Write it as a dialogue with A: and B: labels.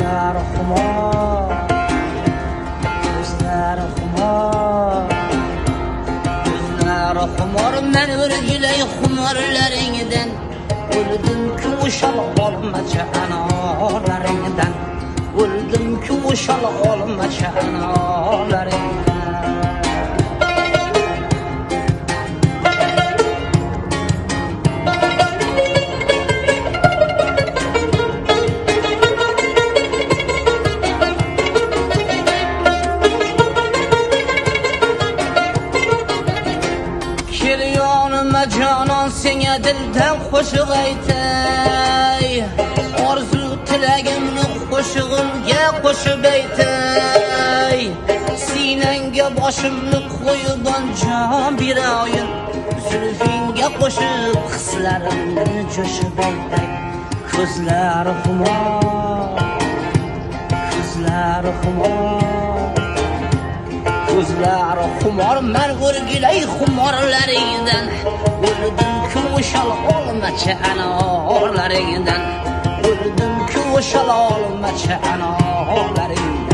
A: Gözler xumor, gözler xumor, gözler xumor. Men o'rgilay xumorlaringdan o'ldim-ku o'shal olmacha anolaringdan, o'ldim-ku o'shal olmacha anolaringdan. Canon senga dildan qo'shiq aytay, orzu tilagimni qo'shig'imga qo'shib aytay. Sinangga boshimni qo'yib jon berayin, zulfingga qo'shib hislarimni jo'shib aytay. Ko'zlar xumor, ko'zlar xumor, ko'zlar xumor. Men o'rgilay xumorlaringdan o'ldim-ku o'shal olmacha anolaringdan, o'ldim-ku o'shal olmacha anolaringdan.